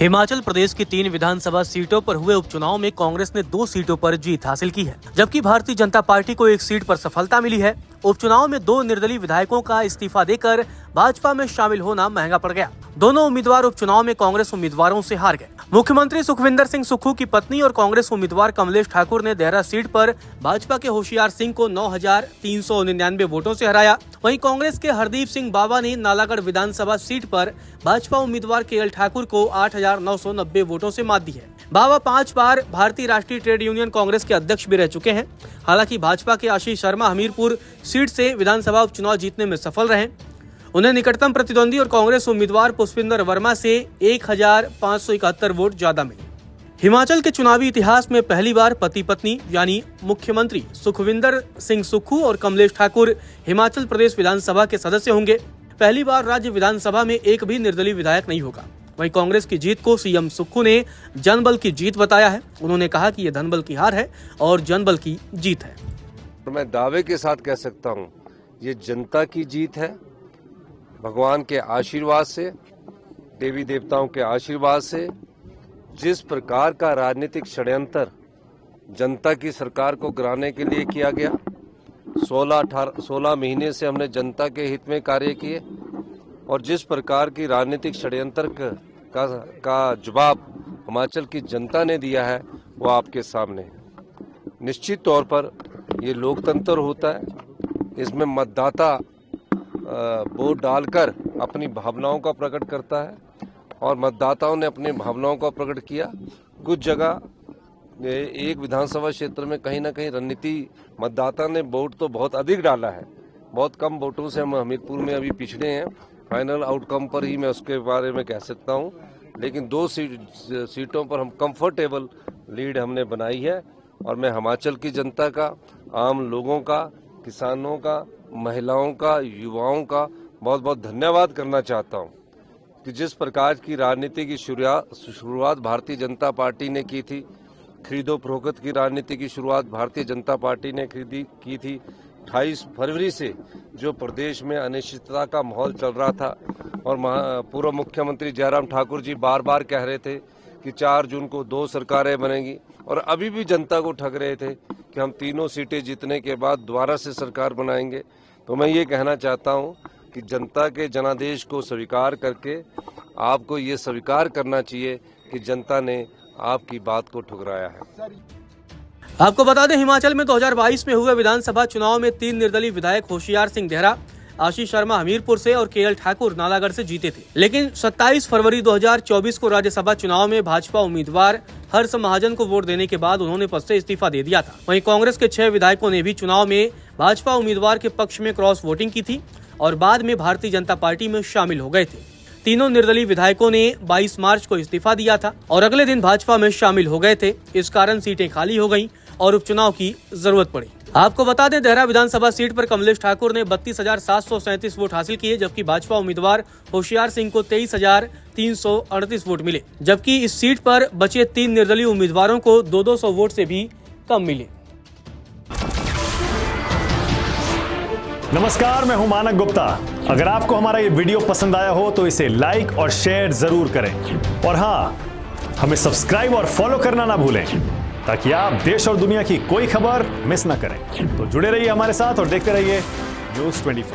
हिमाचल प्रदेश की 3 विधानसभा सीटों पर हुए उपचुनाव में कांग्रेस ने 2 सीटों पर जीत हासिल की है, जबकि भारतीय जनता पार्टी को 1 सीट पर सफलता मिली है। उपचुनाव में 2 निर्दलीय विधायकों का इस्तीफा देकर भाजपा में शामिल होना महंगा पड़ गया। दोनों उम्मीदवार उपचुनाव में कांग्रेस उम्मीदवारों से हार गए। मुख्यमंत्री सुखविंदर सिंह सुक्खू की पत्नी और कांग्रेस उम्मीदवार कमलेश ठाकुर ने देहरा सीट पर भाजपा के होशियार सिंह को 9,399 वोटों से हराया। वहीं कांग्रेस के हरदीप सिंह बाबा ने नालागढ़ विधानसभा सीट पर भाजपा उम्मीदवार केएल ठाकुर को 8,990 वोटों से मात दी है। बाबा 5 बार भारतीय राष्ट्रीय ट्रेड यूनियन कांग्रेस के अध्यक्ष भी रह चुके हैं। हालांकि भाजपा के आशीष शर्मा हमीरपुर सीट से विधानसभा उपचुनाव जीतने में सफल रहे। उन्हें निकटतम प्रतिद्वंदी और कांग्रेस उम्मीदवार पुष्पिंदर वर्मा से 1,571 वोट ज्यादा मिले। हिमाचल के चुनावी इतिहास में पहली बार पति पत्नी यानी मुख्यमंत्री सुखविंदर सिंह सुक्खू और कमलेश ठाकुर हिमाचल प्रदेश विधानसभा के सदस्य होंगे। पहली बार राज्य विधानसभा में एक भी निर्दलीय विधायक नहीं होगा। वहीं कांग्रेस की जीत को सीएम सुक्खू ने जनबल की जीत बताया है। उन्होंने कहा कि यह धनबल की हार है और जनबल की जीत है। मैं दावे के साथ कह सकता हूं, ये जनता की जीत है। भगवान के आशीर्वाद से, देवी देवताओं के आशीर्वाद से, जिस प्रकार का राजनीतिक षड्यंत्र जनता की सरकार को गिराने के लिए किया गया, 16 महीने से हमने जनता के हित में कार्य किए और जिस प्रकार की राजनीतिक षड्यंत्र का जवाब हिमाचल की जनता ने दिया है वो आपके सामने है। निश्चित तौर पर ये लोकतंत्र होता है। इसमें मतदाता वोट डालकर अपनी भावनाओं का प्रकट करता है और मतदाताओं ने अपनी भावनाओं का प्रकट किया। कुछ जगह एक विधानसभा क्षेत्र में कहीं ना कहीं रणनीति मतदाता ने वोट तो बहुत अधिक डाला है। बहुत कम वोटों से हम हमीरपुर में अभी पिछड़े हैं। फाइनल आउटकम पर ही मैं उसके बारे में कह सकता हूं, लेकिन 2 सीटों पर हम कंफर्टेबल लीड हमने बनाई है और मैं हिमाचल की जनता का, आम लोगों का, किसानों का, महिलाओं का, युवाओं का बहुत बहुत धन्यवाद करना चाहता हूं कि जिस प्रकार की राजनीति की शुरुआत भारतीय जनता पार्टी ने की थी, खरीदो फरोख्त की राजनीति की शुरुआत भारतीय जनता पार्टी ने की थी। 28 फरवरी से जो प्रदेश में अनिश्चितता का माहौल चल रहा था और पूर्व मुख्यमंत्री जयराम ठाकुर जी बार बार कह रहे थे कि 4 जून को 2 सरकारें बनेंगी और अभी भी जनता को ठग रहे थे कि हम 3 सीटें जीतने के बाद दोबारा से सरकार बनाएंगे। तो मैं ये कहना चाहता हूँ कि जनता के जनादेश को स्वीकार करके आपको ये स्वीकार करना चाहिए कि जनता ने आपकी बात को ठुकराया है। आपको बता दें, हिमाचल में 2022 में हुए विधानसभा चुनाव में 3 निर्दलीय विधायक होशियार सिंह देहरा, आशीष शर्मा हमीरपुर से और केएल ठाकुर नालागढ़ से जीते थे। लेकिन 27 फरवरी 2024 को राज्यसभा चुनाव में भाजपा उम्मीदवार हर्ष महाजन को वोट देने के बाद उन्होंने पद से इस्तीफा दे दिया था। वहीं कांग्रेस के 6 विधायकों ने भी चुनाव में भाजपा उम्मीदवार के पक्ष में क्रॉस वोटिंग की थी और बाद में भारतीय जनता पार्टी में शामिल हो गए थे। तीनों निर्दलीय विधायकों ने 22 मार्च को इस्तीफा दिया था और अगले दिन भाजपा में शामिल हो गए थे। इस कारण सीटें खाली हो गयी और उपचुनाव की जरूरत पड़ी। आपको बता दें, देहरा विधानसभा सीट पर कमलेश ठाकुर ने 32,737 वोट हासिल किए, जबकि भाजपा उम्मीदवार होशियार सिंह को 23,338 वोट मिले। जबकि इस सीट पर बचे 3 निर्दलीय उम्मीदवारों को 200 वोट से भी कम मिले। नमस्कार, मैं हूं मानक गुप्ता। अगर आपको हमारा ये वीडियो पसंद आया हो तो इसे लाइक और शेयर जरूर करें और हाँ, हमें सब्सक्राइब और फॉलो करना ना भूलें ताकि आप देश और दुनिया की कोई खबर मिस ना करें। तो जुड़े रहिए हमारे साथ और देखते रहिए News 24।